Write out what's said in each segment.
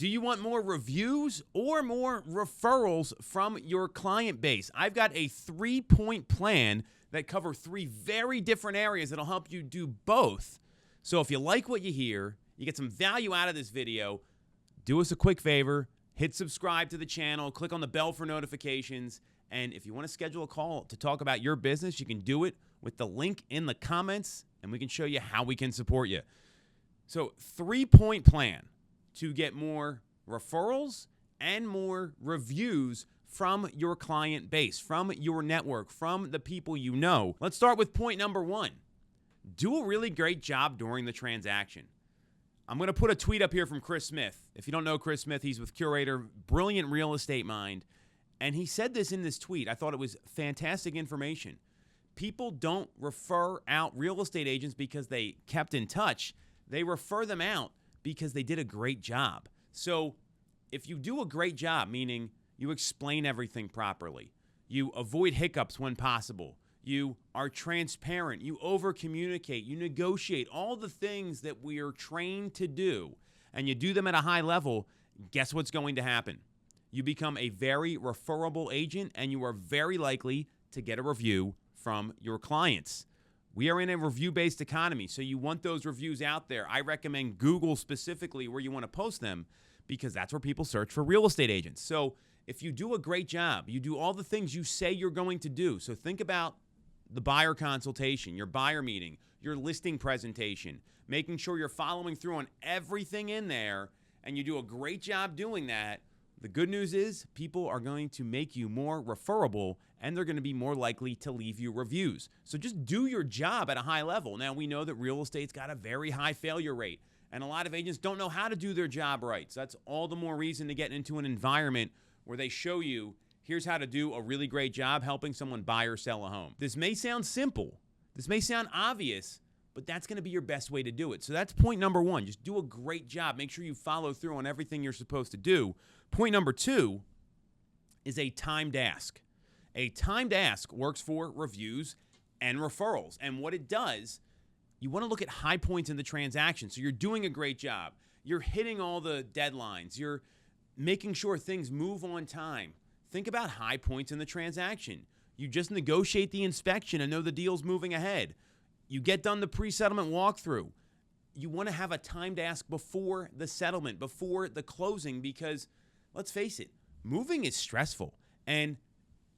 Do you want more reviews or more referrals from your client base? I've got a 3-point plan that cover 3 very different areas that'll help you do both. So if you like what you hear, you get some value out of this video, do us a quick favor, hit subscribe to the channel, click on the bell for notifications, and if you want to schedule a call to talk about your business, you can do it with the link in the comments, and we can show you how we can support you. So 3-point plan to get more referrals and more reviews from your client base, from your network, from the people you know. Let's start with point number 1. Do a really great job during the transaction. I'm going to put a tweet up here from Chris Smith. If you don't know Chris Smith, he's with Curator, brilliant real estate mind. And he said this in this tweet. I thought it was fantastic information. People don't refer out real estate agents because they kept in touch. They refer them out because they did a great job. So if you do a great job, meaning you explain everything properly, you avoid hiccups when possible, you are transparent, you overcommunicate, you negotiate, all the things that we are trained to do, and you do them at a high level, guess what's going to happen? You become a very referable agent, and you are very likely to get a review from your clients. We are in a review-based economy, so you want those reviews out there. I recommend Google specifically where you want to post them because that's where people search for real estate agents. So if you do a great job, you do all the things you say you're going to do. So think about the buyer consultation, your buyer meeting, your listing presentation, making sure you're following through on everything in there, and you do a great job doing that. The good news is people are going to make you more referable, and they're going to be more likely to leave you reviews. So just do your job at a high level. Now, we know that real estate's got a very high failure rate, and a lot of agents don't know how to do their job right. So that's all the more reason to get into an environment where they show you, here's how to do a really great job helping someone buy or sell a home. This may sound simple. This may sound obvious, but that's going to be your best way to do it. So that's point number 1. Just do a great job. Make sure you follow through on everything you're supposed to do. Point number 2 is a timed ask. A timed ask works for reviews and referrals. And what it does, you want to look at high points in the transaction. So you're doing a great job. You're hitting all the deadlines. You're making sure things move on time. Think about high points in the transaction. You just negotiate the inspection and know the deal's moving ahead. You get done the pre-settlement walkthrough. You want to have a timed ask before the settlement, before the closing, because let's face it, moving is stressful, and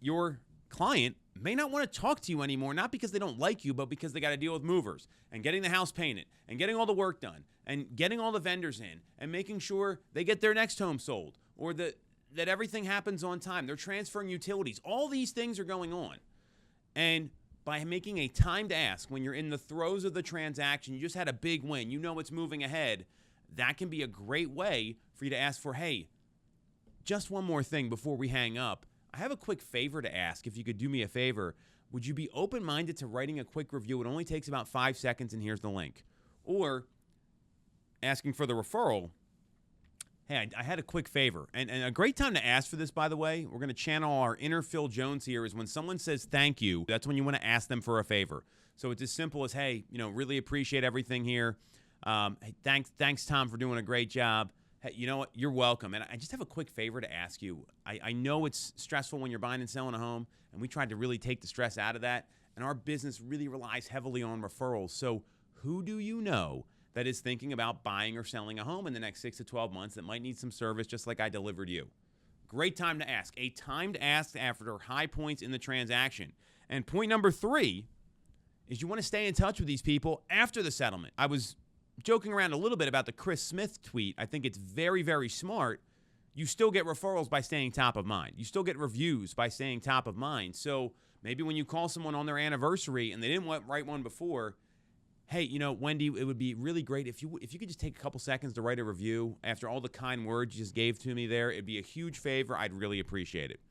your client may not want to talk to you anymore, not because they don't like you, but because they got to deal with movers and getting the house painted and getting all the work done and getting all the vendors in and making sure they get their next home sold or that everything happens on time. They're transferring utilities. All these things are going on. And by making a timed ask when you're in the throes of the transaction, you just had a big win, you know it's moving ahead, that can be a great way for you to ask for, hey, just one more thing before we hang up. I have a quick favor to ask. If you could do me a favor, would you be open-minded to writing a quick review? It only takes about 5 seconds, and here's the link. Or asking for the referral, hey, I had a quick favor. And a great time to ask for this, by the way, we're going to channel our inner Phil Jones here, is when someone says thank you, that's when you want to ask them for a favor. So it's as simple as, hey, really appreciate everything here. Hey, thanks, Tom, for doing a great job. Hey, you know what? You're welcome. And I just have a quick favor to ask you. I know it's stressful when you're buying and selling a home, and we tried to really take the stress out of that. And our business really relies heavily on referrals. So who do you know that is thinking about buying or selling a home in the next 6 to 12 months that might need some service just like I delivered you? Great time to ask. A timed ask after high points in the transaction. And point number 3 is you want to stay in touch with these people after the settlement. I was joking around a little bit about the Chris Smith tweet. I think it's very, very smart. You still get referrals by staying top of mind. You still get reviews by staying top of mind. So maybe when you call someone on their anniversary and they didn't write one before, hey, Wendy, it would be really great if you could just take a couple seconds to write a review after all the kind words you just gave to me there. It'd be a huge favor. I'd really appreciate it.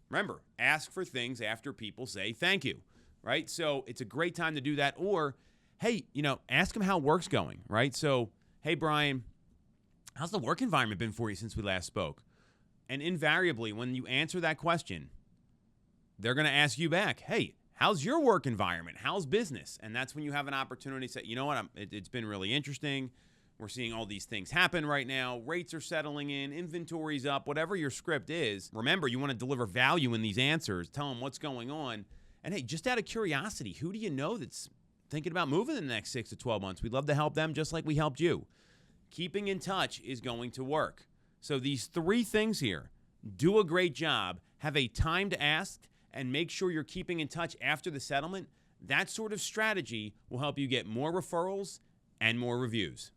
Remember, ask for things after people say thank you, right? So it's a great time to do that. Or, hey, ask them how work's going, right? So, hey, Brian, how's the work environment been for you since we last spoke? And invariably, when you answer that question, they're going to ask you back, hey, how's your work environment? How's business? And that's when you have an opportunity to say, you know what, it's been really interesting. We're seeing all these things happen right now. Rates are settling in, inventory's up, whatever your script is. Remember, you want to deliver value in these answers. Tell them what's going on. And hey, just out of curiosity, who do you know that's thinking about moving in the next 6 to 12 months? We'd love to help them just like we helped you. Keeping in touch is going to work. So these 3 things here: do a great job, have a time to ask, and make sure you're keeping in touch after the settlement. That sort of strategy will help you get more referrals and more reviews.